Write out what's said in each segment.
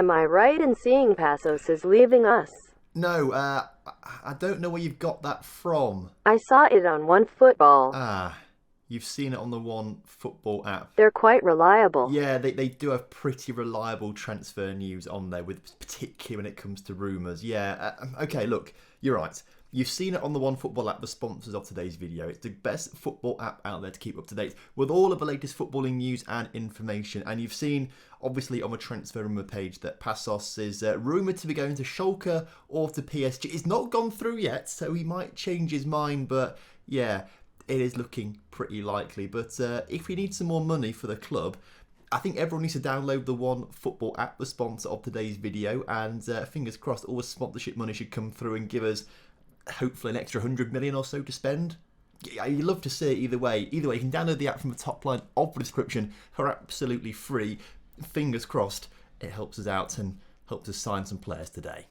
Am I right in seeing Passos is leaving us? No, I don't know where you've got that from. I saw it on OneFootball. Ah, you've seen it on the One Football app. They're quite reliable. Yeah, they do have pretty reliable transfer news on there, particularly when it comes to rumours. Yeah, okay, look, you're right. You've seen it on the One Football app, the sponsors of today's video. It's the best football app out there to keep up to date with all of the latest footballing news and information. And you've seen, obviously, on the transfer rumour page that Passos is rumoured to be going to Schalke or to PSG. It's not gone through yet, so he might change his mind. But yeah, it is looking pretty likely. But if we need some more money for the club, I think everyone needs to download the One Football app, the sponsor of today's video. And fingers crossed, all the sponsorship money should come through and give us hopefully an extra 100 million or so to spend. Yeah, you'd love to see it either way. Either way, you can download the app from the top line of the description for absolutely free. Fingers crossed, it helps us out and helps us sign some players today.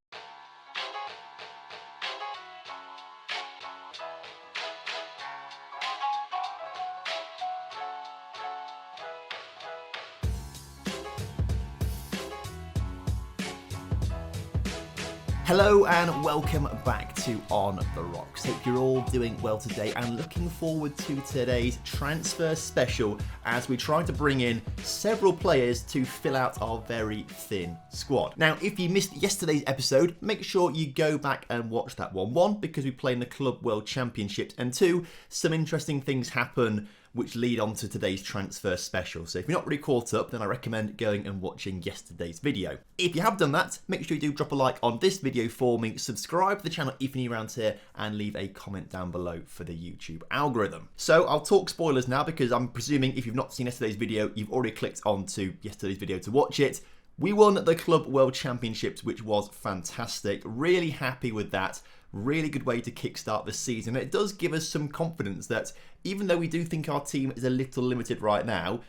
Hello and welcome back to On The Rocks. Hope you're all doing well today and looking forward to today's transfer special as we try to bring in several players to fill out our very thin squad. Now, if you missed yesterday's episode, make sure you go back and watch that one. One, because we play in the Club World Championships, and two, some interesting things happen which lead on to today's transfer special. So if you're not really caught up, then I recommend going and watching yesterday's video. If you have done that, make sure you do drop a like on this video for me, subscribe to the channel if you're new around here, and leave a comment down below for the YouTube algorithm. So I'll talk spoilers now because I'm presuming if you've not seen yesterday's video, you've already clicked onto yesterday's video to watch it. We won the Club World Championships, which was fantastic. Really happy with that. Really good way to kickstart the season. It does give us some confidence that even though we do think our team is a little limited right now,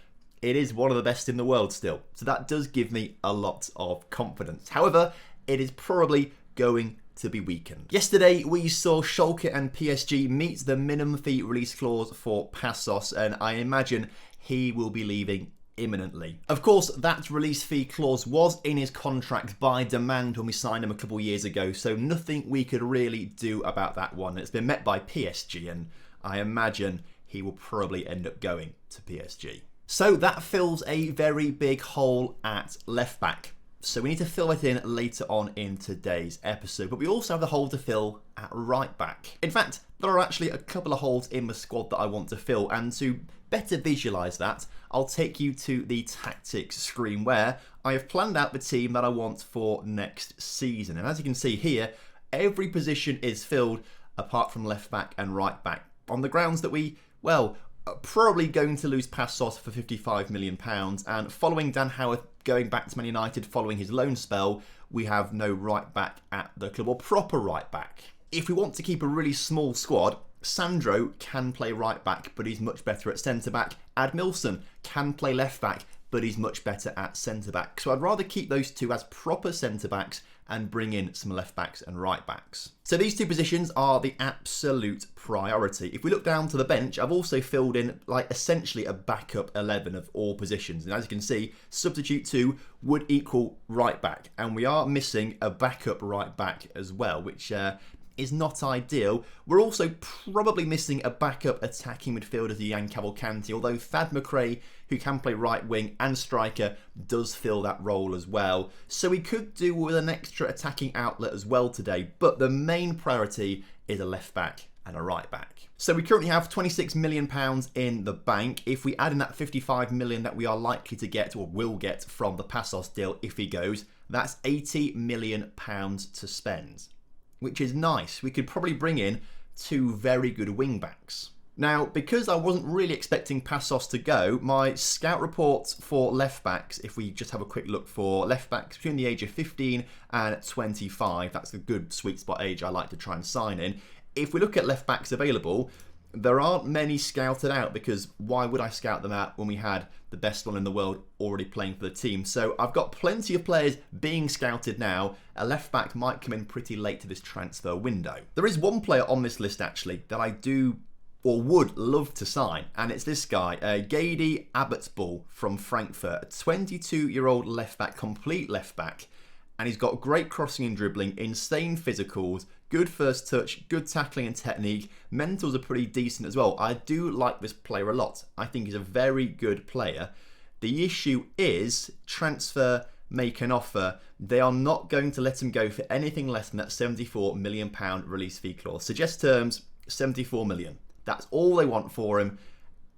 it is one of the best in the world still. So that does give me a lot of confidence. However, it is probably going to be weakened. Yesterday, we saw Schalke and PSG meet the minimum fee release clause for Passos, and I imagine he will be leaving imminently. Of course, that release fee clause was in his contract by demand when we signed him a couple of years ago, so nothing we could really do about that one. It's been met by PSG, and I imagine he will probably end up going to PSG. So that fills a very big hole at left back. So we need to fill it in later on in today's episode, but we also have the hole to fill at right back. In fact, there are actually a couple of holes in the squad that I want to fill, and to better visualise that, I'll take you to the tactics screen where I have planned out the team that I want for next season. And as you can see here, every position is filled apart from left back and right back on the grounds that we, well, are probably going to lose Passos for £55 million. And following Dan Howarth going back to Man United following his loan spell, we have no right back at the club, or proper right back. If we want to keep a really small squad, Sandro can play right back, but he's much better at centre back. Admilson can play left back, but he's much better at centre back. So I'd rather keep those two as proper centre backs and bring in some left backs and right backs. So these two positions are the absolute priority. If we look down to the bench, I've also filled in like essentially a backup 11 of all positions. And as you can see, substitute 2 would equal right back. And we are missing a backup right back as well, which is not ideal. We're also probably missing a backup attacking midfielder to Jan Cavalcanti, although Thad McRae, who can play right wing and striker, does fill that role as well. So we could do with an extra attacking outlet as well today, but the main priority is a left back and a right back. So we currently have £26 million in the bank. If we add in that £55 million that we are likely to get or will get from the Passos deal if he goes, that's £80 million to spend, which is nice. We could probably bring in 2 very good wing backs. Now, because I wasn't really expecting Passos to go, my scout reports for left backs, if we just have a quick look for left backs between the age of 15 and 25, that's a good sweet spot age I like to try and sign in. If we look at left backs available, there aren't many scouted out, because why would I scout them out when we had the best one in the world already playing for the team? So I've got plenty of players being scouted now. A left back might come in pretty late to this transfer window. There is one player on this list actually that I do or would love to sign, and it's this guy, Gady Abbotsbull from Frankfurt, a 22-year-old left-back, complete left-back, and he's got great crossing and dribbling, insane physicals, good first touch, good tackling and technique. Mentals are pretty decent as well. I do like this player a lot. I think he's a very good player. The issue is transfer, make an offer. They are not going to let him go for anything less than that £74 million release fee clause. Suggest terms, 74 million. That's all they want for him,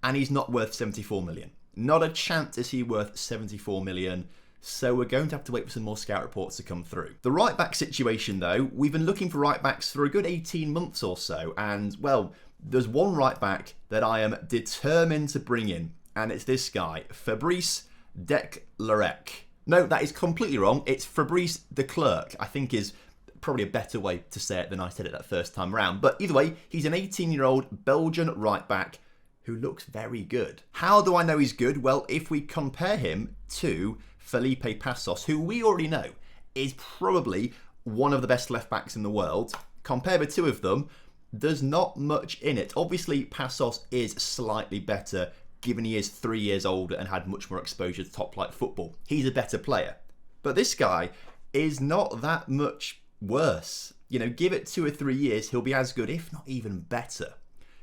and he's not worth 74 million. Not a chance is he worth 74 million. So we're going to have to wait for some more scout reports to come through. The right back situation though, we've been looking for right backs for a good 18 months or so, and well, there's one right back that I am determined to bring in, and it's this guy, Fabrice Declercq. No, that is completely wrong. It's Fabrice Declercq, I think is probably a better way to say it than I said it that first time round. But either way, he's an 18-year-old Belgian right back who looks very good. How do I know he's good? Well, if we compare him to Felipe Passos, who we already know is probably one of the best left backs in the world. Compare the two of them, there's not much in it. Obviously, Passos is slightly better, given he is 3 years older and had much more exposure to top flight football. He's a better player. But this guy is not that much worse. You know, give it 2 or 3 years, he'll be as good, if not even better.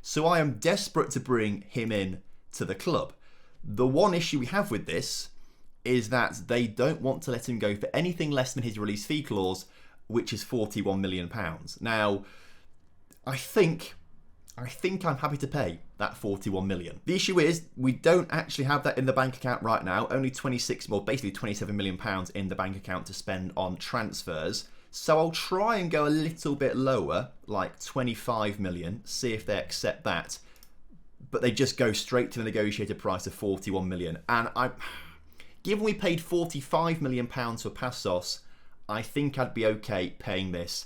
So I am desperate to bring him in to the club. The one issue we have with this is that they don't want to let him go for anything less than his release fee clause, which is £41 million. Now, I think I'm happy to pay that 41 million. The issue is we don't actually have that in the bank account right now. Only 27 million pounds in the bank account to spend on transfers. So I'll try and go a little bit lower, like 25 million, see if they accept that. But they just go straight to the negotiated price of 41 million. And given we paid 45 million pounds for Passos, I think I'd be okay paying this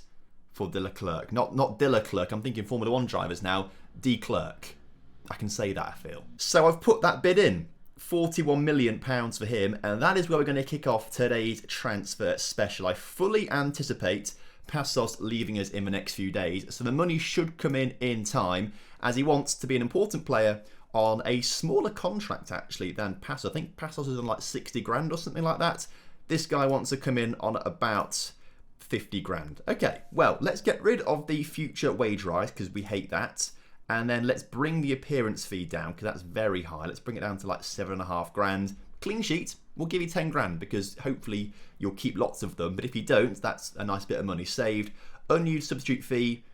for Declercq. Not Declercq, I'm thinking Formula 1 drivers now, Declercq. I can say that, I feel. So I've put that bid in, 41 million pounds for him, and that is where we're going to kick off today's transfer special. I fully anticipate Passos leaving us in the next few days, so the money should come in time, as he wants to be an important player on a smaller contract actually than Passos. I think Passos is on like 60 grand or something like that. This guy wants to come in on about 50 grand. Okay, well, let's get rid of the future wage rise because we hate that. And then let's bring the appearance fee down because that's very high. Let's bring it down to like 7.5 grand. Clean sheet, we'll give you 10 grand because hopefully you'll keep lots of them. But if you don't, that's a nice bit of money saved. Unused substitute fee.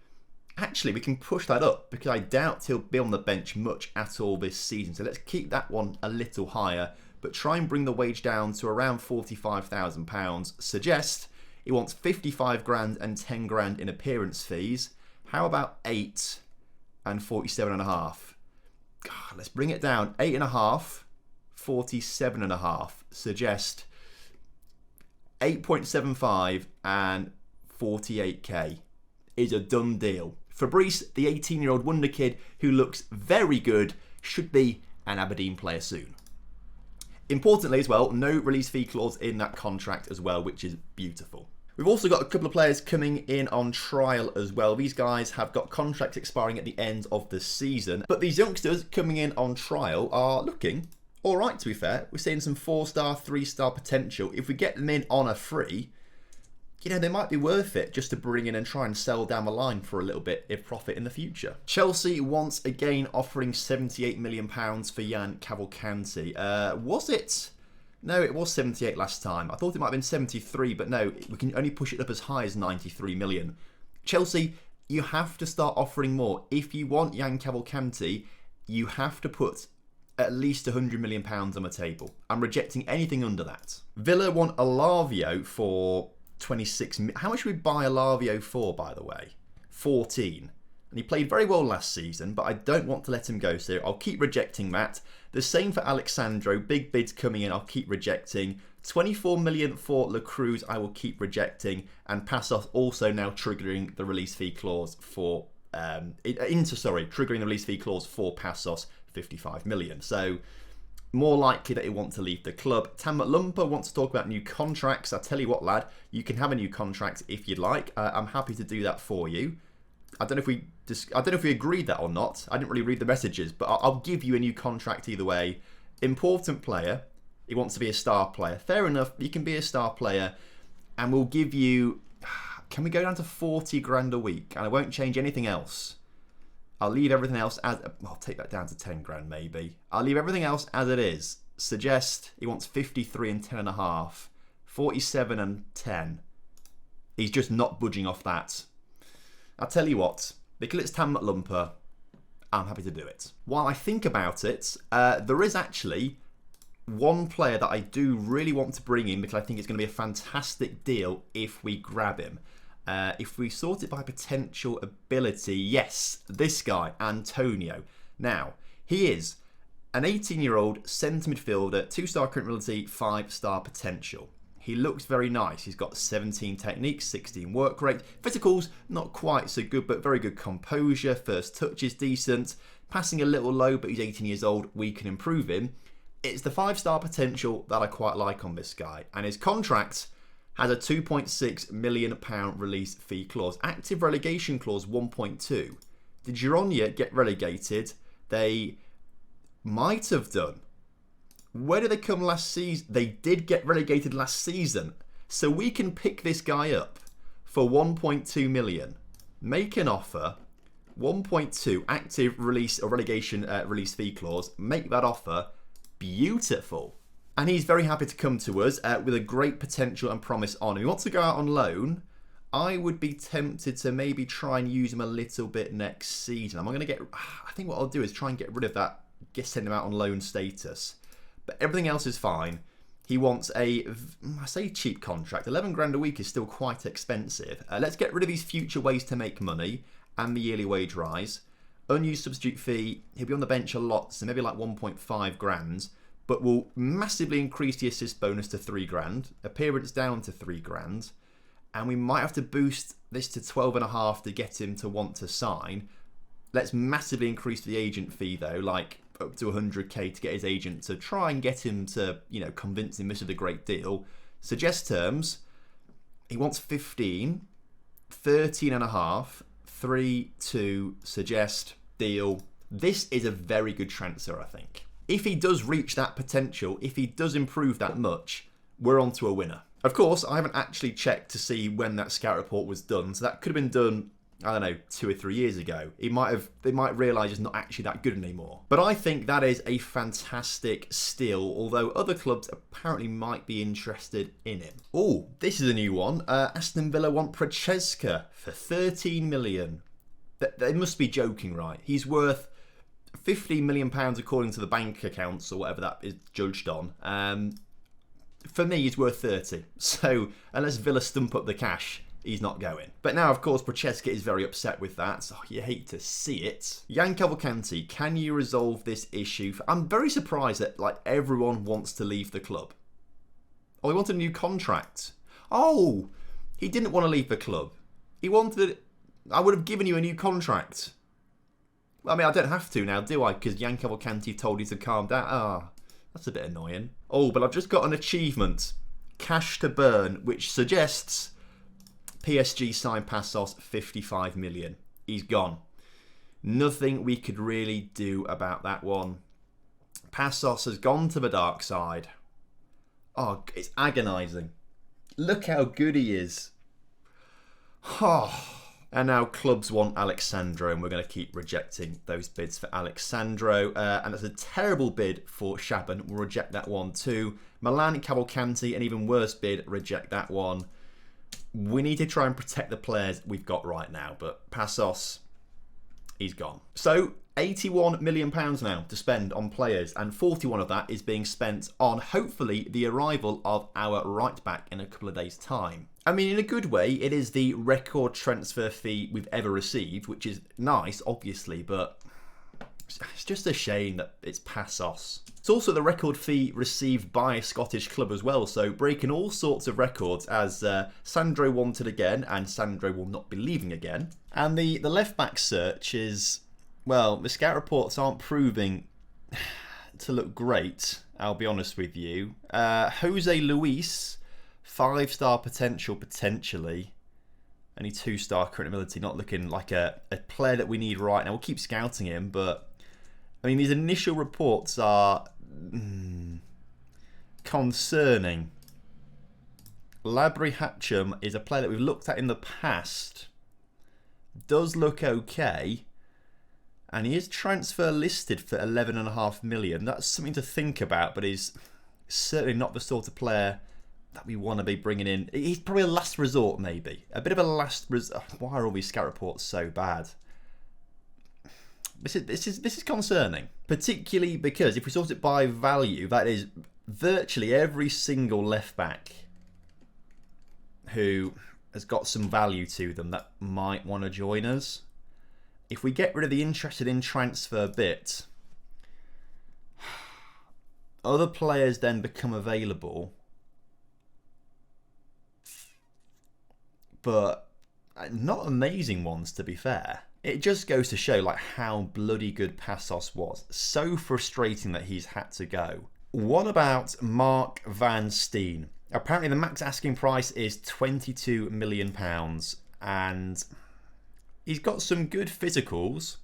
Actually, we can push that up because I doubt he'll be on the bench much at all this season. So let's keep that one a little higher, but try and bring the wage down to around £45,000. Suggest he wants 55 grand and 10 grand in appearance fees. How about 8 and 47.5? God, let's bring it down. 8.5, 47.5. Suggest 8.75 and 48k is a done deal. Fabrice, the 18-year-old wonder kid who looks very good, should be an Aberdeen player soon. Importantly as well, no release fee clause in that contract as well, which is beautiful. We've also got a couple of players coming in on trial as well. These guys have got contracts expiring at the end of the season, but these youngsters coming in on trial are looking all right, to be fair. We're seeing some 4-star, 3-star potential. If we get them in on a free, you know, they might be worth it just to bring in and try and sell down the line for a little bit of profit in the future. Chelsea once again offering £78 million for Jan Cavalcanti. Was it? No, it was 78 last time. I thought it might have been 73, but no, we can only push it up as high as 93 million. Chelsea, you have to start offering more. If you want Jan Cavalcanti, you have to put at least £100 million on the table. I'm rejecting anything under that. Villa want Alavio for 26. How much should we buy Alavio for, by the way? 14. And he played very well last season, but I don't want to let him go, so I'll keep rejecting that. The same for Alexandro. Big bids coming in, I'll keep rejecting. 24 million for La Cruz, I will keep rejecting. And Passos also now triggering the release fee clause for triggering the release fee clause for Passos, 55 million. So more likely that he'll want to leave the club. Tamat Lumpa wants to talk about new contracts. I tell you what, lad, you can have a new contract if you'd like. I'm happy to do that for you. I don't know if we agreed that or not. I didn't really read the messages, but I'll give you a new contract either way. Important player. He wants to be a star player. Fair enough. You can be a star player, and we'll give you. Can we go down to 40 grand a week? And I won't change anything else. I'll leave everything else as. I'll take that down to 10 grand maybe. I'll leave everything else as it is. Suggest he wants 53 and 10 and a half, 47 and 10. He's just not budging off that. I'll tell you what, because it's Tam McLumper, I'm happy to do it. While I think about it, there is actually one player that I do really want to bring in because I think it's going to be a fantastic deal if we grab him. If we sort it by potential ability, yes, this guy, Antonio. Now, he is an 18-year-old centre midfielder, 2-star current ability, 5-star potential. He looks very nice. He's got 17 techniques, 16 work rate. Physicals, not quite so good, but very good composure. First touch is decent. Passing a little low, but he's 18 years old. We can improve him. It's the 5-star potential that I quite like on this guy. And his contract has a £2.6 million release fee clause. Active relegation clause 1.2. Did Girona get relegated? They might have done. Where did they come last season? They did get relegated last season. So we can pick this guy up for 1.2 million. Make an offer. 1.2 active release or relegation release fee clause. Make that offer. Beautiful. And he's very happy to come to us with a great potential and promise on him. He wants to go out on loan. I would be tempted to maybe try and use him a little bit next season. I think what I'll do is try and get rid of that, send him out on loan status. But everything else is fine. He wants I say cheap contract. 11 grand a week is still quite expensive. Let's get rid of these future ways to make money and the yearly wage rise. Unused substitute fee. He'll be on the bench a lot, so maybe like 1.5 grand. But we'll massively increase the assist bonus to 3 grand. Appearance down to 3 grand. And we might have to boost this to 12.5 to get him to want to sign. Let's massively increase the agent fee though, like up to 100k to get his agent to try and get him to, convince him this is a great deal. Suggest terms. He wants 15, 13.5, 3, 2, suggest, deal. This is a very good transfer, I think. If he does reach that potential, if he does improve that much, we're on to a winner. Of course, I haven't actually checked to see when that scout report was done, so that could have been done, I don't know, 2 or 3 years ago. They might realise he's not actually that good anymore. But I think that is a fantastic steal, although other clubs apparently might be interested in him. Oh, this is a new one. Aston Villa want Francesca for 13 million. They must be joking, right? He's worth £15 million according to the bank accounts or whatever that is judged on. For me, he's worth 30. So unless Villa stump up the cash, he's not going. But now, of course, Francesca is very upset with that. So you hate to see it. Jan Cavalcanti, can you resolve this issue? I'm very surprised that everyone wants to leave the club. Oh, he wanted a new contract. Oh, he didn't want to leave the club. He wanted. I would have given you a new contract. I mean, I don't have to now, do I? Because Jan Cavalcanti told you to calm down. That's a bit annoying. Oh, but I've just got an achievement. Cash to burn, which suggests PSG signed Passos 55 million. He's gone. Nothing we could really do about that one. Passos has gone to the dark side. Oh, it's agonising. Look how good he is. Oh. And now clubs want Alexandro, and we're going to keep rejecting those bids for Alexandro. And that's a terrible bid for Shaban. We'll reject that one too. Milan, Cavalcanti, an even worse bid. Reject that one. We need to try and protect the players we've got right now. But Passos, he's gone. So £81 million now to spend on players. And 41 of that is being spent on, hopefully, the arrival of our right back in a couple of days' time. I mean, in a good way, it is the record transfer fee we've ever received, which is nice, obviously, but it's just a shame that it's Passos. It's also the record fee received by a Scottish club as well, so breaking all sorts of records as Sandro wanted again, and Sandro will not be leaving again. And the left-back search is, well, the scout reports aren't proving to look great, I'll be honest with you. Jose Luis, 5-star potential, potentially. Only 2-star current ability, not looking like a player that we need right now. We'll keep scouting him, but I mean, these initial reports are concerning. Labry Hatcham is a player that we've looked at in the past. Does look okay. And he is transfer listed for 11.5 million. That's something to think about, but he's certainly not the sort of player that we want to be bringing in. He's probably a last resort, maybe. A bit of a last resort. Why are all these scout reports so bad? This is concerning. Particularly because if we sort it by value, that is virtually every single left back who has got some value to them that might want to join us. If we get rid of the interested in transfer bit, other players then become available, but not amazing ones, to be fair. It just goes to show like how bloody good Passos was. So frustrating that he's had to go. What about Mark Van Steen? Apparently the max asking price is £22 million, and he's got some good physicals,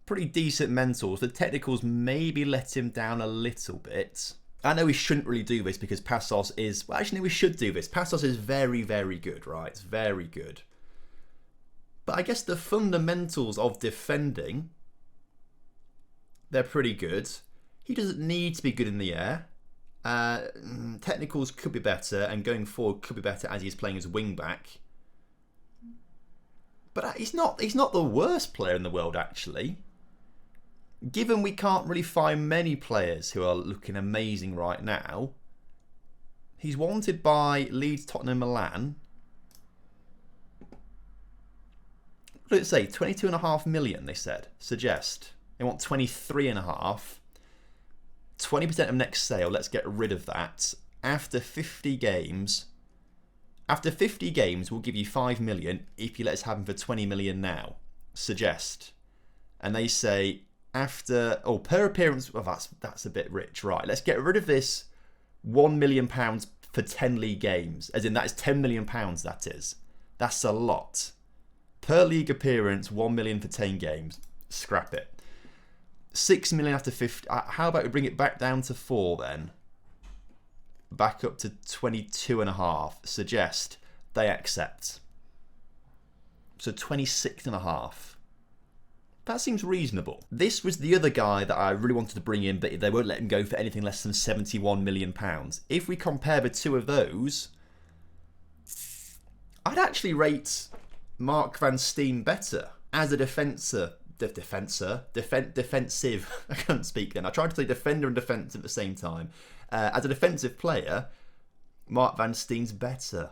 pretty decent mentals. The technicals maybe let him down a little bit. I know we shouldn't really do this because Passos is... Well, actually, no, we should do this. Passos is very, very good, right? It's very good. But I guess the fundamentals of defending, they're pretty good. He doesn't need to be good in the air. Technicals could be better, and going forward could be better as he's playing as a wing-back. But he's not the worst player in the world, actually. Given we can't really find many players who are looking amazing right now, he's wanted by Leeds, Tottenham, Milan. What did it say? 22.5 million, they said. Suggest. They want 23.5. 20% of next sale. Let's get rid of that. After 50 games... After 50 games, we'll give you 5 million if you let us have him for 20 million now. Suggest. And they say, after... Oh, per appearance... Well, that's a bit rich. Right, let's get rid of this £1 million for 10 league games. As in, that is £10 million, that is. That's a lot. Per league appearance, 1 million for 10 games. Scrap it. 6 million after 50... How about we bring it back down to 4 then? Back up to 22.5. Suggest. They accept. So 26.5. That seems reasonable. This was the other guy that I really wanted to bring in, but they won't let him go for anything less than £71 million. If we compare the two of those, I'd actually rate Mark Van Steen better as a defensive. I can't speak then. I tried to say defender and defensive at the same time. As a defensive player, Mark Van Steen's better.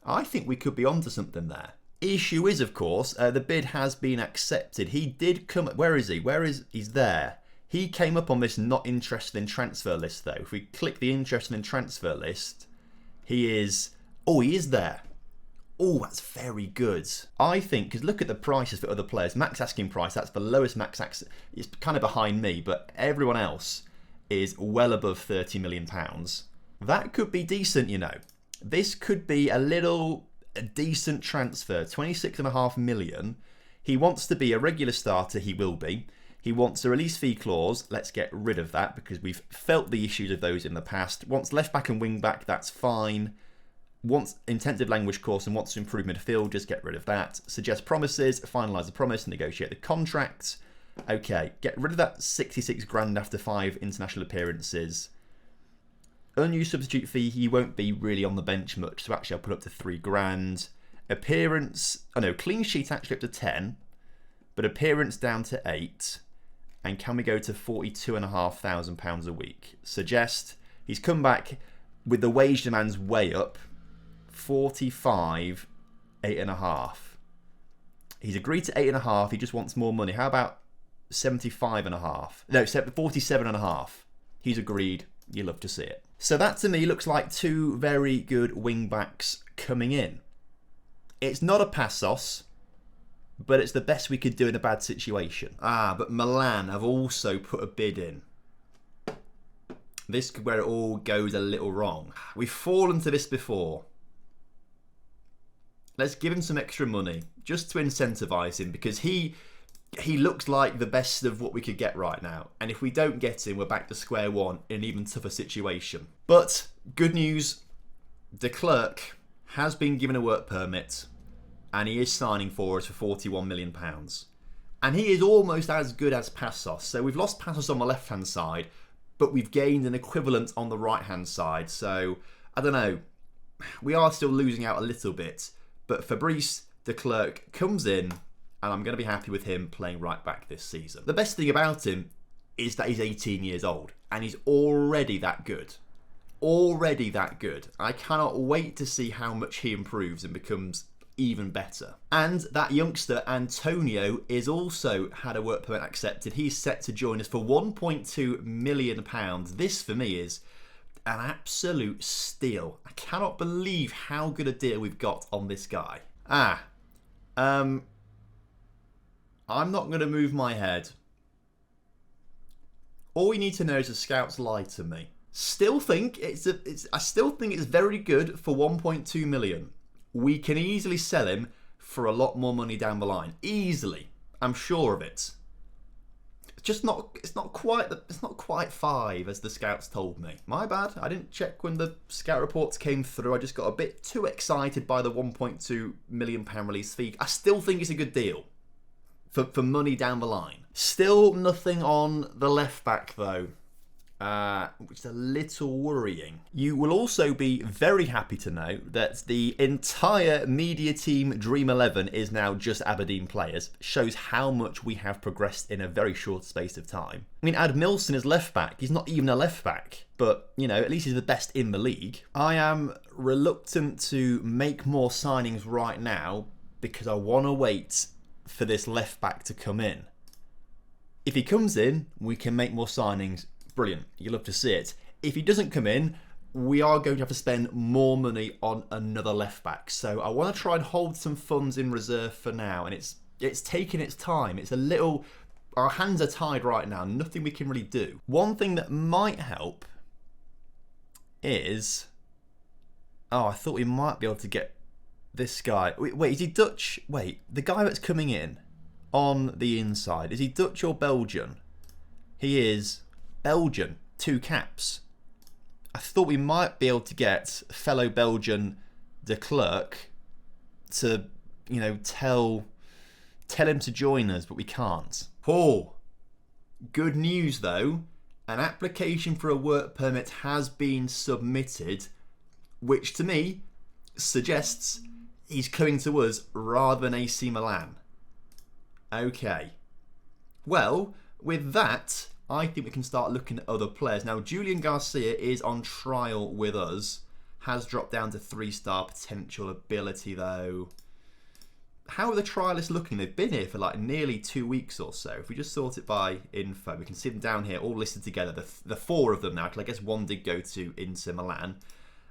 I think we could be onto something there. Issue is, of course, the bid has been accepted. He did come... Where is he? He's there. He came up on this not interested in transfer list, though. If we click the interested in transfer list, he is... Oh, he is there. Oh, that's very good. I think, because look at the prices for other players. Max asking price, that's the lowest max asking. It's kind of behind me, but everyone else is well above £30 million. That could be decent, you know. This could be a decent transfer. 26.5 million. He wants to be a regular starter. He will be. He wants a release fee clause. Let's get rid of that because we've felt the issues of those in the past. Wants left back and wing back. That's fine. Wants intensive language course and wants to improve midfield. Just get rid of that. Suggest promises. Finalise the promise. Negotiate the contract. Okay. Get rid of that 66 grand after 5 international appearances. Unused substitute fee, he won't be really on the bench much, so actually I'll put up to 3 grand. Appearance, clean sheet actually up to 10, but appearance down to 8. And can we go to £42,500 a week? Suggest he's come back with the wage demands way up, 45, 8.5. He's agreed to 8.5, he just wants more money. How about 75.5? No, 47.5. He's agreed, you love to see it. So that to me looks like 2 very good wing backs coming in. It's not a Passos, but it's the best we could do in a bad situation. But Milan have also put a bid in. This is where it all goes a little wrong. We've fallen to this before. Let's give him some extra money just to incentivise him, because he looks like the best of what we could get right now. And if we don't get him, we're back to square one in an even tougher situation. But good news, de Klerk has been given a work permit and he is signing for us for £41 million. And he is almost as good as Passos. So we've lost Passos on the left-hand side, but we've gained an equivalent on the right-hand side. So, I don't know. We are still losing out a little bit. But Fabrice de Klerk comes in, and I'm going to be happy with him playing right back this season. The best thing about him is that he's 18 years old, and he's already that good. Already that good. I cannot wait to see how much he improves and becomes even better. And that youngster, Antonio, is also had a work permit accepted. He's set to join us for £1.2 million. This, for me, is an absolute steal. I cannot believe how good a deal we've got on this guy. I'm not going to move my head. All we need to know is the scouts lied to me. I still think it's very good for 1.2 million. We can easily sell him for a lot more money down the line. Easily. I'm sure of it. It's not quite 5 as the scouts told me. My bad. I didn't check when the scout reports came through. I just got a bit too excited by the £1.2 million release fee. I still think it's a good deal for money down the line. Still nothing on the left back though, which is a little worrying. You will also be very happy to know that the entire media team Dream 11 is now just Aberdeen players. Shows how much we have progressed in a very short space of time. I mean, Ad Milson is left back. He's not even a left back, but you know, at least he's the best in the league. I am reluctant to make more signings right now because I want to wait for this left back to come in. If he comes in, we can make more signings. Brilliant. You love to see it. If he doesn't come in, we are going to have to spend more money on another left back. So I want to try and hold some funds in reserve for now. And it's taking its time. It's a little... Our hands are tied right now. Nothing we can really do. One thing that might help is... Oh, I thought we might be able to get this guy. Wait, is he Dutch? Wait, the guy that's coming in on the inside, is he Dutch or Belgian? He is Belgian. 2 caps. I thought we might be able to get fellow Belgian de Klerk to, you know, tell him to join us, but we can't. Oh, good news though. An application for a work permit has been submitted, which to me suggests he's coming to us rather than AC Milan. Okay. Well, with that, I think we can start looking at other players. Now, Julian Garcia is on trial with us. Has dropped down to 3-star potential ability, though. How are the trialists looking? They've been here for like nearly 2 weeks or so. If we just sort it by info, we can see them down here, all listed together. The 4 of them now, because I guess one did go to Inter Milan.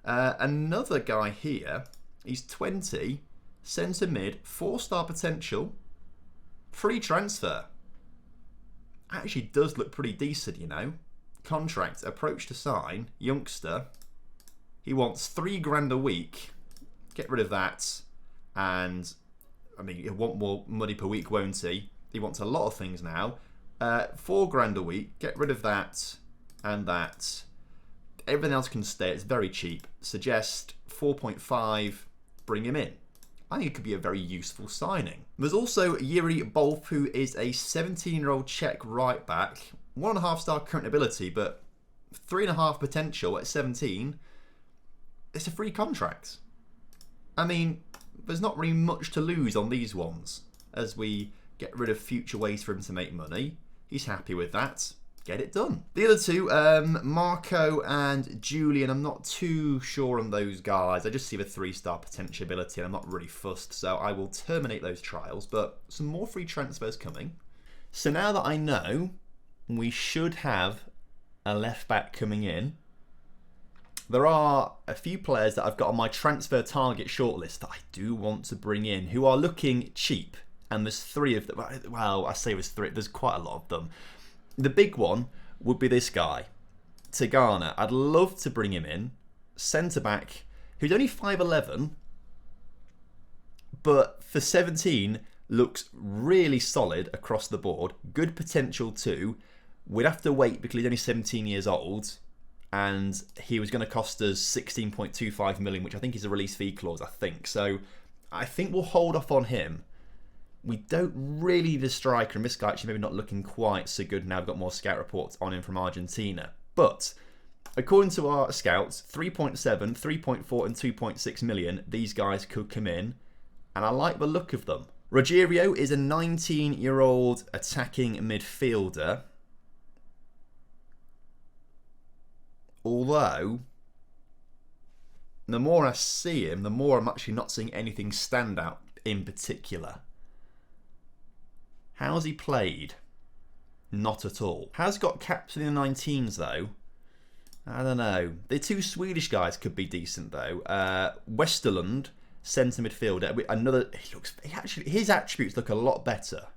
Another guy here, he's 20, centre mid, 4-star potential, free transfer. Actually does look pretty decent, you know. Contract, approach to sign, youngster. He wants $3,000 a week. Get rid of that. And, I mean, he'll want more money per week, won't he? He wants a lot of things now. $4,000 a week. Get rid of that and that. Everything else can stay. It's very cheap. Suggest 4.5. Bring him in. I think it could be a very useful signing. There's also Yuri Bolf, who is a 17-year-old Czech right back. 1.5-star current ability, but 3.5 potential at 17. It's a free contract. I mean, there's not really much to lose on these ones as we get rid of future ways for him to make money. He's happy with that. Get it done. The other two, Marco and Julian, I'm not too sure on those guys. I just see the 3-star potential ability and I'm not really fussed, so I will terminate those trials, but some more free transfers coming. So now that I know we should have a left back coming in, there are a few players that I've got on my transfer target shortlist that I do want to bring in who are looking cheap, and there's 3 of them. Well, I say there's 3, there's quite a lot of them. The big one would be this guy, Tigana. I'd love to bring him in. Centre-back, who's only 5'11", but for 17, looks really solid across the board. Good potential too. We'd have to wait because he's only 17 years old, and he was going to cost us 16.25 million, which I think is a release fee clause, I think. So I think we'll hold off on him. We don't really need a striker, and this guy actually maybe not looking quite so good now. We've got more scout reports on him from Argentina. But according to our scouts, 3.7, 3.4 and 2.6 million, these guys could come in, and I like the look of them. Rogerio is a 19-year-old attacking midfielder. Although, the more I see him, the more I'm actually not seeing anything stand out in particular. How's he played? Not at all. Has got caps in the 19s though. I don't know. The two Swedish guys could be decent though. Westerlund, centre midfielder. Another. His attributes look a lot better.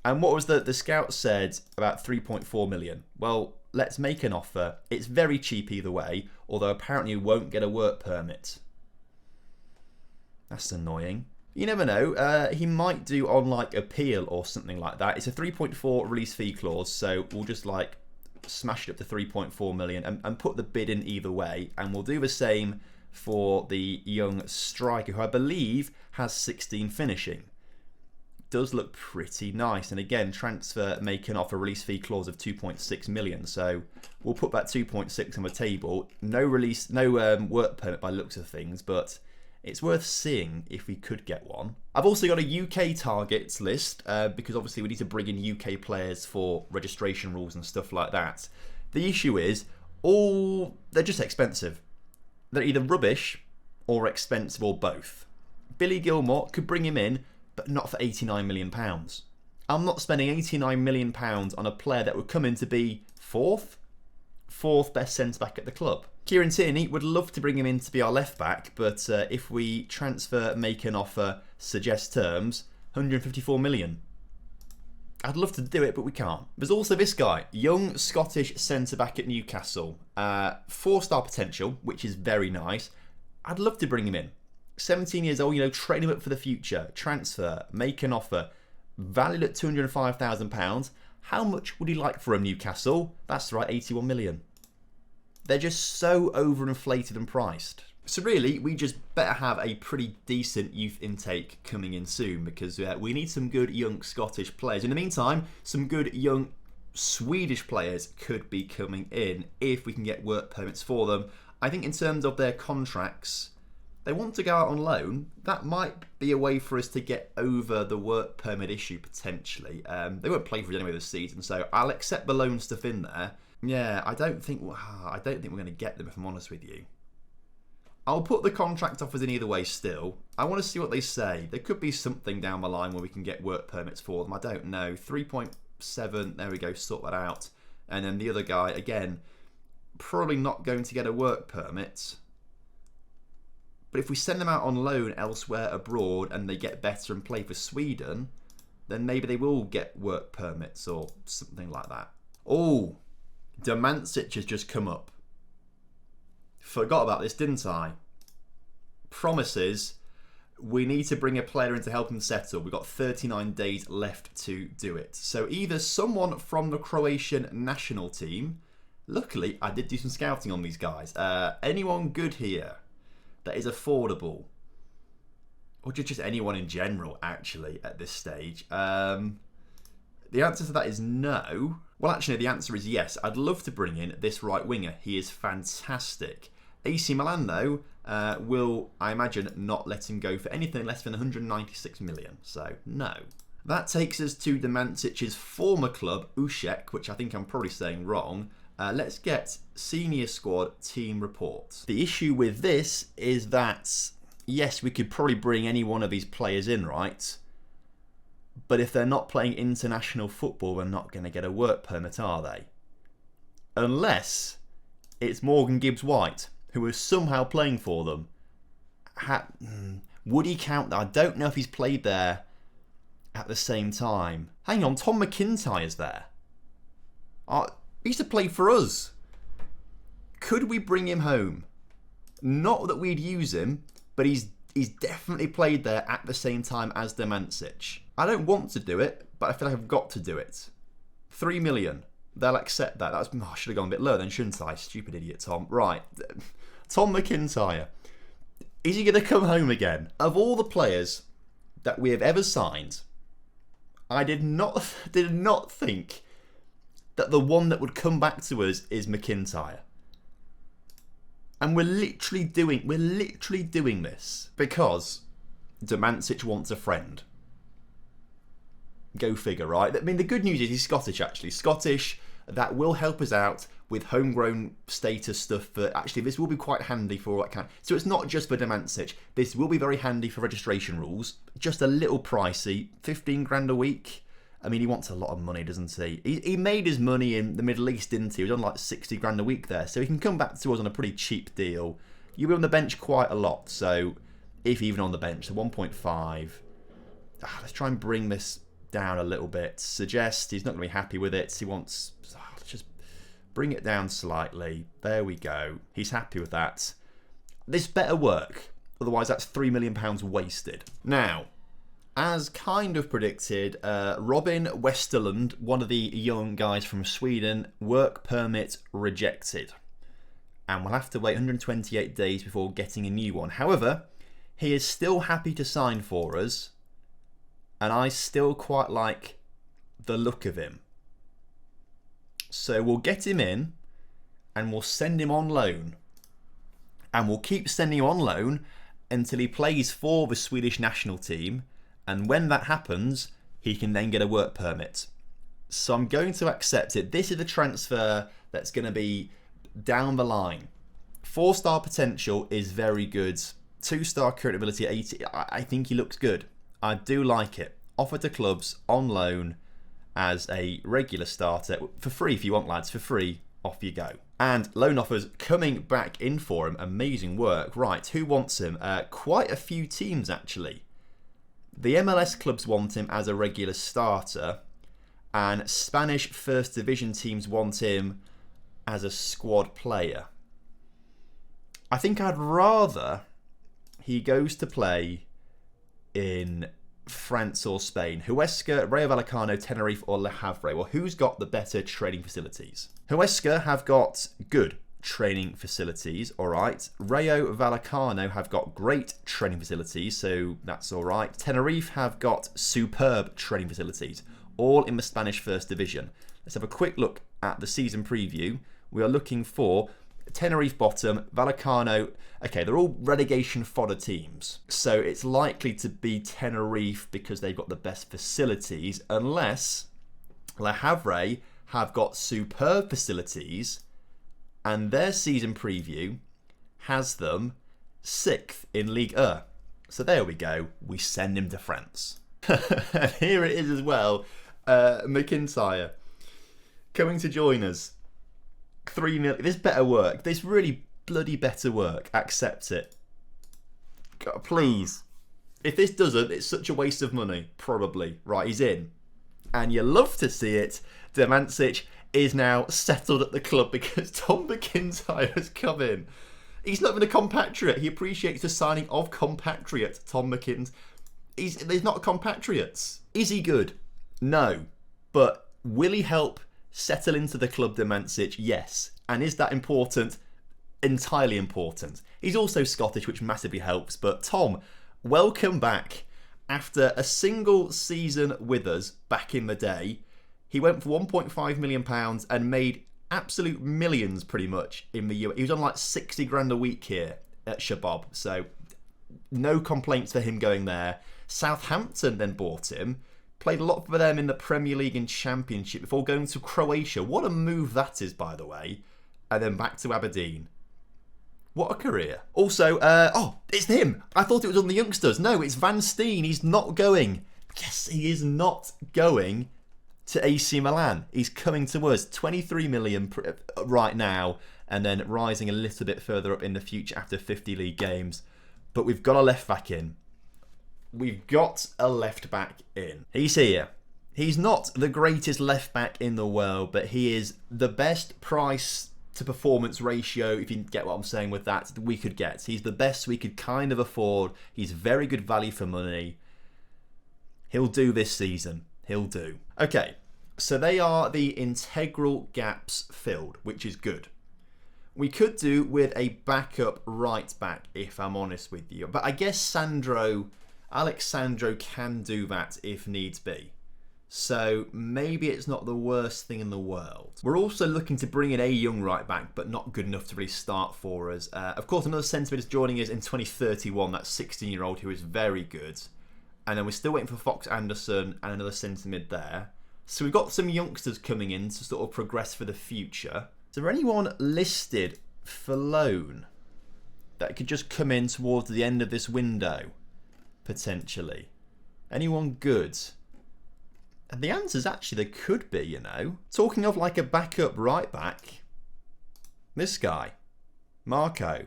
And what was the scout said about 3.4 million? Well, let's make an offer. It's very cheap either way, although apparently you won't get a work permit. That's annoying. You never know. He might do on like appeal or something like that. It's a 3.4 release fee clause, so we'll just like smash it up to 3.4 million and put the bid in either way. And we'll do the same for the young striker, who I believe has 16 finishing. Does look pretty nice, and again, transfer making off a release fee clause of 2.6 million. So we'll put that 2.6 on the table. No release, no work permit by looks of things, but it's worth seeing if we could get one. I've also got a UK targets list because obviously we need to bring in UK players for registration rules and stuff like that. The issue is they're just expensive. They're either rubbish or expensive or both. Billy Gilmore could bring him in, but not for £89 million. I'm not spending £89 million on a player that would come in to be fourth best centre-back at the club. Kieran Tierney would love to bring him in to be our left-back, but if we transfer, make an offer, suggest terms, 154 million. I'd love to do it, but we can't. There's also this guy, young Scottish centre-back at Newcastle. 4-star potential, which is very nice. I'd love to bring him in. 17 years old, train him up for the future. Transfer, make an offer, valued at £205,000. How much would he like for him, Newcastle? That's right, 81 million. They're just so overinflated and priced. So really, we just better have a pretty decent youth intake coming in soon, because we need some good young Scottish players. In the meantime, some good young Swedish players could be coming in if we can get work permits for them. I think in terms of their contracts, they want to go out on loan. That might be a way for us to get over the work permit issue potentially. They won't play for it anyway this season, so I'll accept the loan stuff in there. Yeah, I don't think we're going to get them, if I'm honest with you. I'll put the contract offers in either way still. I want to see what they say. There could be something down the line where we can get work permits for them. I don't know. 3.7, there we go, sort that out. And then the other guy, again, probably not going to get a work permit. But if we send them out on loan elsewhere abroad and they get better and play for Sweden, then maybe they will get work permits or something like that. Oh, Domancic has just come up. Forgot about this, didn't I? Promises. We need to bring a player in to help him settle. We've got 39 days left to do it. So either someone from the Croatian national team. Luckily, I did do some scouting on these guys. Anyone good here that is affordable? Or just anyone in general, actually, at this stage. The answer to that is no. Well, actually, the answer is yes. I'd love to bring in this right winger. He is fantastic. AC Milan, though, will, I imagine, not let him go for anything less than 196 million. So, no. That takes us to Domancic's former club, Ušek, which I think I'm probably saying wrong. Let's get senior squad team report. The issue with this is that, yes, we could probably bring any one of these players in, right? But if they're not playing international football, they're not going to get a work permit, are they? Unless it's Morgan Gibbs-White, who is somehow playing for them. Would he count that? I don't know if he's played there at the same time. Hang on, Tom Mcintyre's there. He used to play for us. Could we bring him home? Not that we'd use him, but he's He's definitely played there at the same time as Demancic. I don't want to do it, but I feel like I've got to do it. 3 million. They'll accept that. I should have gone a bit lower then, shouldn't I? Stupid idiot, Tom. Right. Tom Mcintyre. Is he going to come home again? Of all the players that we have ever signed, I did not think that the one that would come back to us is Mcintyre. And we're literally doing this because Demancic wants a friend. Go figure, right? I mean, the good news is he's Scottish, actually. Scottish, that will help us out with homegrown status stuff. But actually, this will be quite handy for all that kind. So it's not just for Demancic. This will be very handy for registration rules. Just a little pricey, 15 grand a week. I mean, he wants a lot of money, doesn't he? He made his money in the Middle East, didn't he? He was on like 60 grand a week there. So he can come back to us on a pretty cheap deal. You'll be on the bench quite a lot. So if even on the bench, so 1.5. Let's try and bring this down a little bit. Suggest he's not going to be happy with it. He wants... let's just bring it down slightly. There we go. He's happy with that. This better work. Otherwise, that's £3 million wasted. Now... as kind of predicted, Robin Westerlund, one of the young guys from Sweden, work permit rejected. And we'll have to wait 128 days before getting a new one. However, he is still happy to sign for us. And I still quite like the look of him. So we'll get him in and we'll send him on loan. And we'll keep sending him on loan until he plays for the Swedish national team. And when that happens, he can then get a work permit. So I'm going to accept it. This is a transfer that's going to be down the line. 4-star potential is very good. 2-star current ability at 80. I think he looks good. I do like it. Offer to clubs on loan as a regular starter. For free if you want, lads. For free, off you go. And loan offers coming back in for him. Amazing work. Right, who wants him? Quite a few teams, actually. The MLS clubs want him as a regular starter, and Spanish First Division teams want him as a squad player. I think I'd rather he goes to play in France or Spain. Huesca, Rayo Vallecano, Tenerife or Le Havre. Well, who's got the better training facilities? Huesca have got good training facilities, alright. Rayo Vallecano have got great training facilities, so that's alright. Tenerife have got superb training facilities, all in the Spanish First Division. Let's have a quick look at the season preview. We are looking for Tenerife bottom, Vallecano. Okay, they're all relegation fodder teams, so it's likely to be Tenerife because they've got the best facilities, unless Le Havre have got superb facilities. And their season preview has them 6th in Ligue 1. So there we go. We send him to France. And here it is as well. Mcintyre coming to join us. 3 million. This better work. This really bloody better work. Accept it. God, please. If this doesn't, it's such a waste of money. Probably. Right, he's in. And you love to see it. Demancic is now settled at the club because Tom Mcintyre has come in. He's not even a compatriot. He appreciates the signing of compatriot Tom Mcintyre. There's not compatriots. Is he good? No. But will he help settle into the club, Demancic? Yes. And is that important? Entirely important. He's also Scottish, which massively helps. But Tom, welcome back. After a single season with us back in the day, he went for £1.5 million and made absolute millions pretty much in the US. He was on like 60 grand a week here at Shabab. So no complaints for him going there. Southampton then bought him. Played a lot for them in the Premier League and Championship before going to Croatia. What a move that is, by the way. And then back to Aberdeen. What a career. Also, it's him. I thought it was on the youngsters. No, it's Van Steen. He's not going. Yes, he is not going to AC Milan. He's coming to us. 23 million right now, and then rising a little bit further up in the future after 50 league games. But we've got a left back in. We've got a left back in. He's here. He's not the greatest left back in the world, but he is the best price to performance ratio, if you get what I'm saying with that, we could get. He's the best we could kind of afford. He's very good value for money. He'll do this season. He'll do. Okay, so they are the integral gaps filled, which is good. We could do with a backup right back, if I'm honest with you. But I guess Alex Sandro can do that if needs be. So maybe it's not the worst thing in the world. We're also looking to bring in a young right back, but not good enough to really start for us. Of course, another centre mid is joining us in 2031. That's 16-year-old who is very good. And then we're still waiting for Fox Anderson and another centre mid there. So we've got some youngsters coming in to sort of progress for the future. Is there anyone listed for loan that could just come in towards the end of this window, potentially? Anyone good? And the answer is actually there could be, you know. Talking of like a backup right back, this guy, Marco,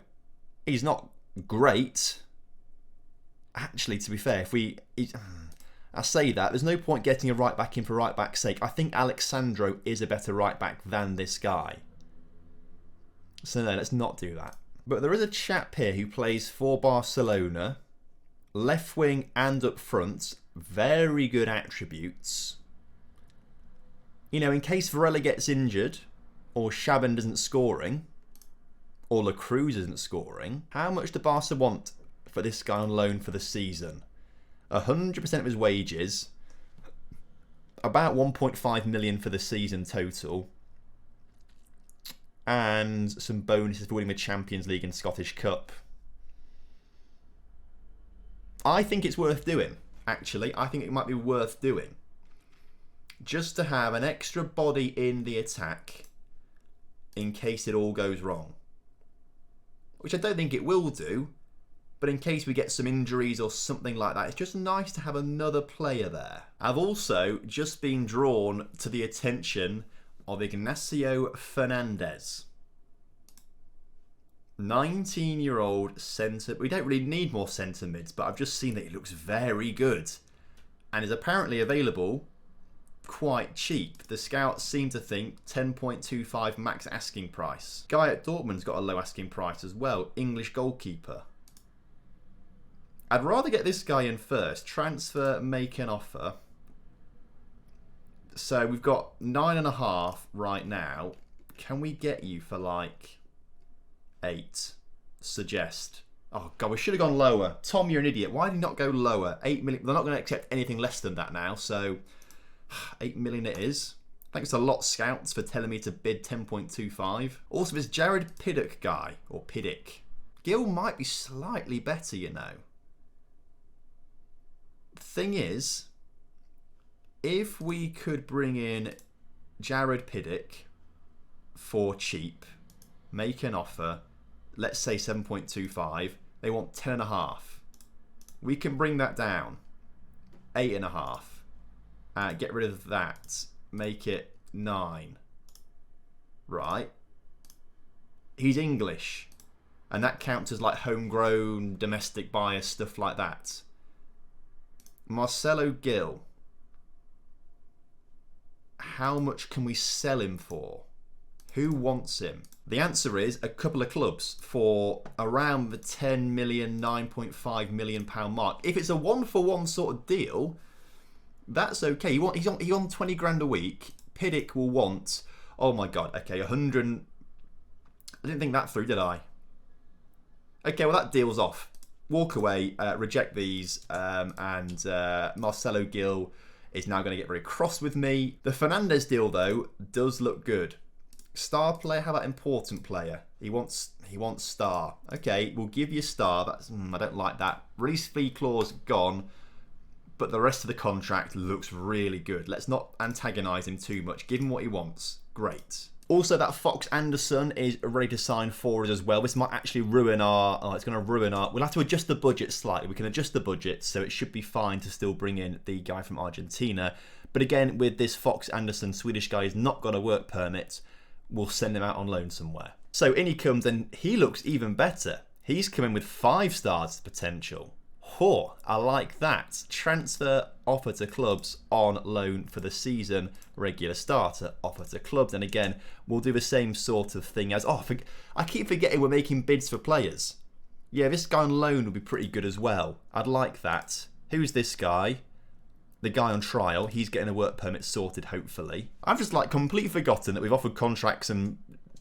he's not great. Actually, to be fair, I say that, there's no point getting a right back in for right back's sake. I think Alexandro is a better right back than this guy. So no, let's not do that. But there is a chap here who plays for Barcelona, left wing and up front, very good attributes. You know, in case Varela gets injured, or Shaban isn't scoring, or La Cruz isn't scoring, how much do Barca want for this guy on loan for the season? 100% of his wages, about 1.5 million for the season total, and some bonuses for winning the Champions League and Scottish Cup. I think it's worth doing, actually. I think it might be worth doing. Just to have an extra body in the attack in case it all goes wrong. Which I don't think it will do, but in case we get some injuries or something like that, it's just nice to have another player there. I've also just been drawn to the attention of Ignacio Fernandez. 19-year-old centre. We don't really need more centre mids, but I've just seen that he looks very good and is apparently available quite cheap. The scouts seem to think 10.25 max asking price. Guy at Dortmund's got a low asking price as well. English goalkeeper. I'd rather get this guy in first. Transfer, make an offer. So we've got 9.5 right now. Can we get you for like 8? Suggest. Oh God, we should have gone lower. Tom, you're an idiot. Why did you not go lower? 8 million. They're not going to accept anything less than that now. So 8 million it is. Thanks a lot, scouts, for telling me to bid 10.25. Also, this Jared Piddock guy, or Piddick. Gil might be slightly better, you know. Thing is, if we could bring in Jared Piddick for cheap, make an offer, let's say 7.25, they want 10.5. We can bring that down, 8.5. Get rid of that, make it 9. Right? He's English, and that counts as like homegrown, domestic bias, stuff like that. Marcelo Gil. How much can we sell him for? Who wants him? The answer is a couple of clubs for around the 10 million, 9.5 million pound mark. If it's a 1-for-1 sort of deal, that's okay. He's on 20 grand a week. Piddick will want, oh my God, okay, 100. I didn't think that through, did I? Okay, well that deal's off. Walk away, reject these, and Marcelo Gil is now going to get very cross with me. The Fernandez deal, though, does look good. Star player, how about important player? He wants star. Okay, we'll give you star. That's I don't like that. Release fee clause gone, but the rest of the contract looks really good. Let's not antagonise him too much. Give him what he wants. Great. Also, that Fox Anderson is ready to sign for us as well. This might actually ruin our... Oh, it's going to ruin our... We'll have to adjust the budget slightly. We can adjust the budget, so it should be fine to still bring in the guy from Argentina. But again, with this Fox Anderson, Swedish guy who's not got a work permit, we'll send him out on loan somewhere. So in he comes, and he looks even better. He's coming with 5 stars potential. Oh, I like that. Transfer offer to clubs, on loan for the season, regular starter, offer to clubs. And again, we'll do the same sort of thing as, I keep forgetting we're making bids for players. Yeah, this guy on loan would be pretty good as well. I'd like that. Who's this guy? The guy on trial. He's getting a work permit sorted, hopefully. I've just completely forgotten that we've offered contracts and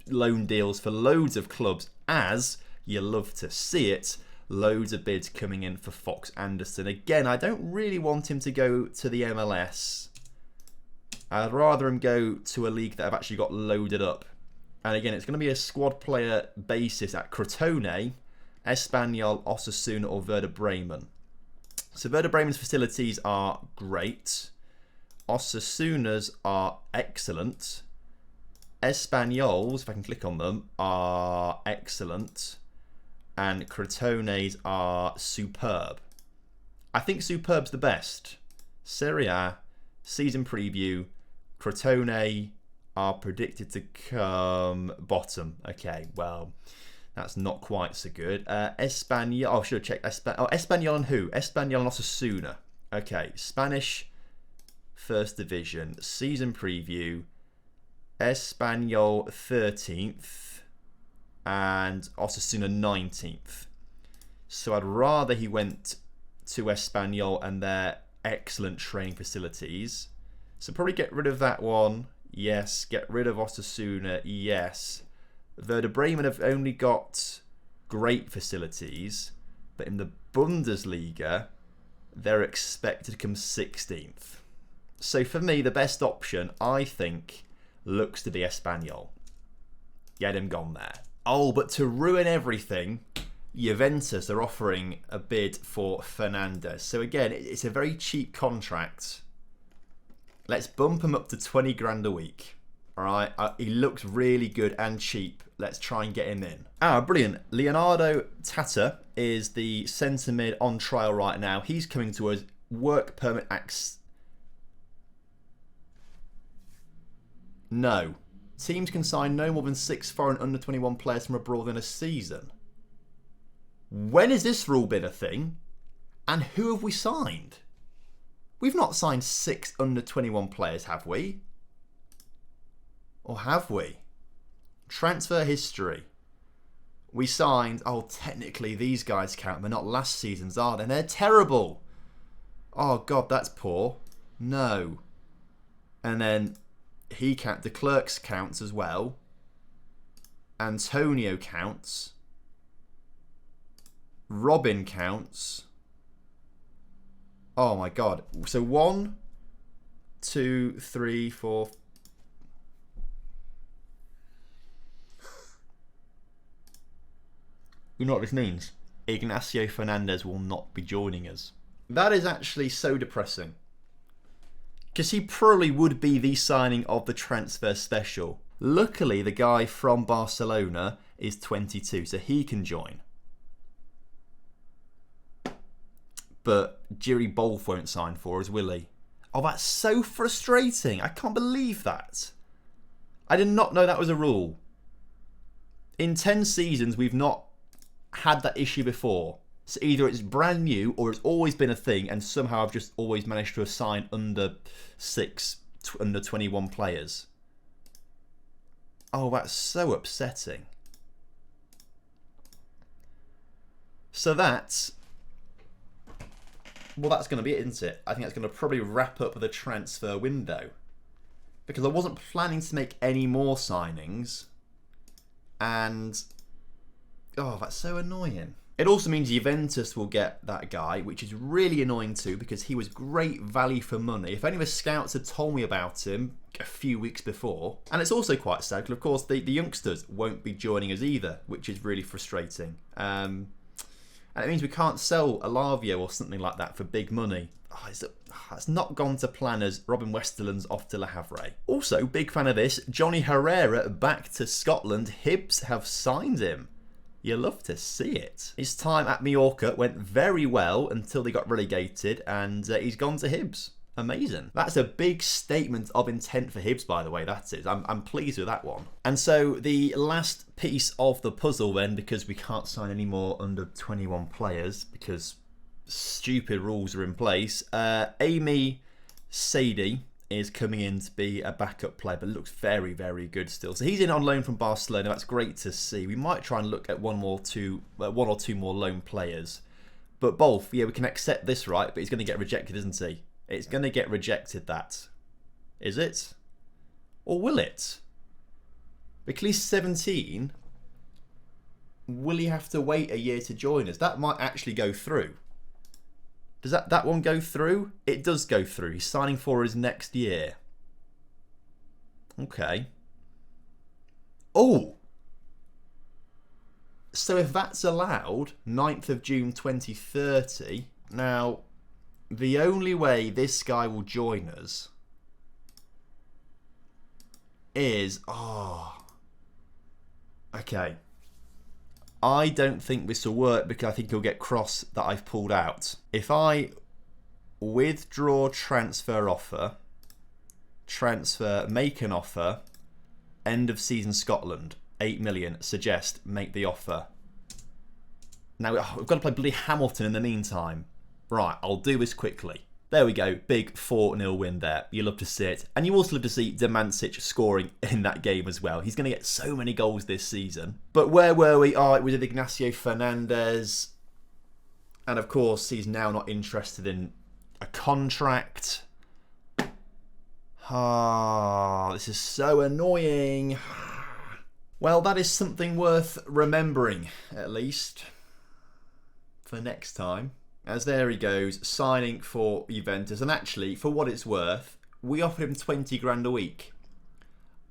loan deals for loads of clubs, as you love to see it. Loads of bids coming in for Fox Anderson. Again, I don't really want him to go to the MLS. I'd rather him go to a league that I've actually got loaded up. And again, it's going to be a squad player basis at Crotone, Espanyol, Osasuna or Werder Bremen. So Werder Bremen's facilities are great. Osasuna's are excellent. Espanyol's, if I can click on them, are excellent. And Crotone's are superb. I think superb's the best. Serie A, season preview, Crotone are predicted to come bottom. Okay, well, that's not quite so good. Espanyol, I should have checked. Espanyol and who? Espanyol and Osasuna. Okay, Spanish First Division, season preview, Espanyol 13th. And Osasuna 19th. So I'd rather he went to Espanyol and their excellent training facilities. So probably get rid of that one. Yes. Get rid of Osasuna. Yes. Werder Bremen have only got great facilities, but in the Bundesliga, they're expected to come 16th. So for me, the best option, I think, looks to be Espanyol. Get him gone there. Oh, but to ruin everything, Juventus are offering a bid for Fernandez. So again, it's a very cheap contract. Let's bump him up to 20 grand a week. All right, he looks really good and cheap. Let's try and get him in. Brilliant. Leonardo Tata is the centre mid on trial right now. He's coming to us. Work permit acts. No. Teams can sign no more than 6 foreign under-21 players from abroad in a season. When has this rule been a thing? And who have we signed? We've not signed 6 under-21 players, have we? Or have we? Transfer history. We signed... Oh, technically these guys count. They're not last season's, are they? They're terrible. Oh, God, that's poor. No. And then... De Klerk's counts as well. Antonio counts. Robin counts. Oh my god. So 1, 2, 3, 4. You know what this means? Ignacio Fernandez will not be joining us. That is actually so depressing. Because he probably would be the signing of the transfer special. Luckily, the guy from Barcelona is 22, so he can join. But Yuri Bolf won't sign for us, will he? Oh, that's so frustrating. I can't believe that. I did not know that was a rule. In 10 seasons, we've not had that issue before. So either it's brand new or it's always been a thing and somehow I've just always managed to assign under 21 players. Oh, that's so upsetting. So that's going to be it, isn't it? I think that's going to probably wrap up the transfer window. Because I wasn't planning to make any more signings. And... oh, that's so annoying. It also means Juventus will get that guy, which is really annoying too, because he was great value for money. If any of the scouts had told me about him a few weeks before. And it's also quite sad, because of course the youngsters won't be joining us either, which is really frustrating. And it means we can't sell Alavio or something like that for big money. Oh, it's not gone to plan as Robin Westerlund's off to Le Havre. Also, big fan of this, Johnny Herrera back to Scotland. Hibs have signed him. You love to see it. His time at Mallorca went very well until they got relegated, and he's gone to Hibs. Amazing. That's a big statement of intent for Hibs, by the way, that is. I'm pleased with that one. And so the last piece of the puzzle then, because we can't sign any more under 21 players, because stupid rules are in place. Amy Sadie is coming in to be a backup player, but looks very, very good still. So he's in on loan from Barcelona. That's great to see. We might try and look at one or two more loan players. But Bolf, yeah, we can accept this, right? But he's going to get rejected, isn't he? It's going to get rejected, that. Is it? Or will it? Because he's 17. Will he have to wait a year to join us? That might actually go through. Does that one go through? It does go through. He's signing for us next year. Okay. Oh! So if that's allowed, 9th of June 2030. Now, the only way this guy will join us is... Oh. Okay. I don't think this will work because I think he'll get cross that I've pulled out. If I withdraw transfer offer, make an offer, end of season Scotland, 8 million, suggest, make the offer. Now, we've got to play bloody Hamilton in the meantime. Right, I'll do this quickly. There we go, big 4-0 win there. You love to see it. And you also love to see Demancic scoring in that game as well. He's going to get so many goals this season. But where were we? Oh, it was with Ignacio Fernandez. And of course, he's now not interested in a contract. Ah, this is so annoying. Well, that is something worth remembering, at least, for next time. As there he goes, signing for Juventus. And actually, for what it's worth, we offered him 20 grand a week.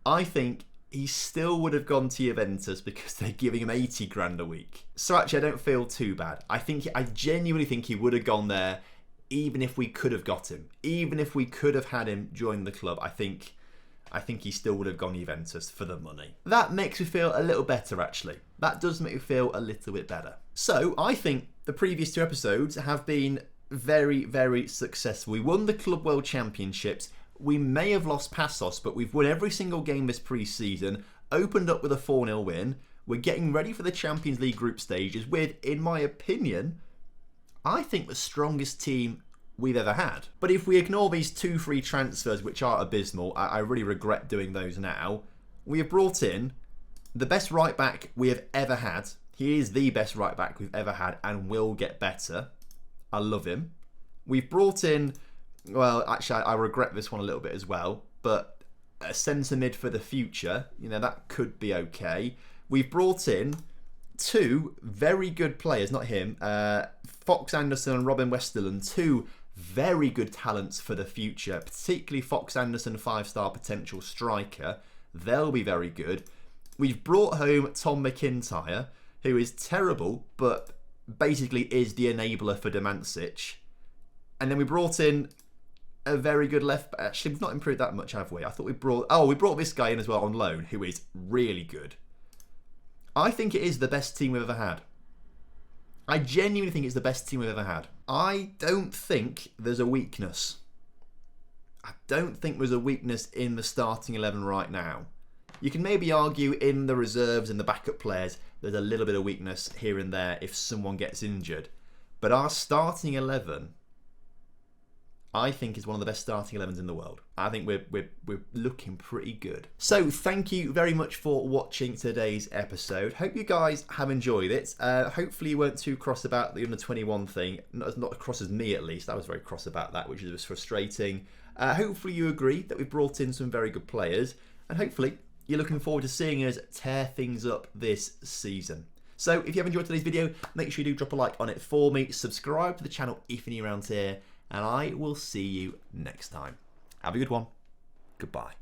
I think he still would have gone to Juventus because they're giving him 80 grand a week. So actually, I don't feel too bad. I genuinely think he would have gone there even if we could have got him. Even if we could have had him join the club, I think he still would have gone Juventus for the money. That makes me feel a little better, actually. That does make me feel a little bit better. So, I think the previous 2 episodes have been very, very successful. We won the Club World Championships. We may have lost Passos, but we've won every single game this pre-season, opened up with a 4-0 win. We're getting ready for the Champions League group stages with, in my opinion, I think the strongest team we've ever had. But if we ignore these 2 free transfers, which are abysmal, I really regret doing those now, we have brought in the best right back we have ever had. He is the best right back we've ever had and will get better. I love him. We've brought in, well, actually, I regret this one a little bit as well, but a centre mid for the future, you know, that could be okay. We've brought in 2 very good players, not him, Fox Anderson and Robin Westerlund, 2 very good talents for the future, particularly Fox Anderson, 5-star potential striker. They'll be very good. We've brought home Tom Mcintyre, who is terrible, but basically is the enabler for Demancic. And then we brought in a very good left. Actually, we've not improved that much, have we? I thought we brought this guy in as well on loan, who is really good. I think it is the best team we've ever had. I genuinely think it's the best team we've ever had. I don't think there's a weakness. I don't think there's a weakness in the starting 11 right now. You can maybe argue in the reserves and the backup players, there's a little bit of weakness here and there if someone gets injured. But our starting 11, I think, is one of the best starting 11s in the world. I think we're looking pretty good. So thank you very much for watching today's episode. Hope you guys have enjoyed it. Hopefully you weren't too cross about the under-21 thing. Not as cross as me, at least. I was very cross about that, which was frustrating. Hopefully you agree that we've brought in some very good players. And hopefully you're looking forward to seeing us tear things up this season. So if you have enjoyed today's video, make sure you do drop a like on it for me. Subscribe to the channel if you're new around here. And I will see you next time. Have a good one. Goodbye.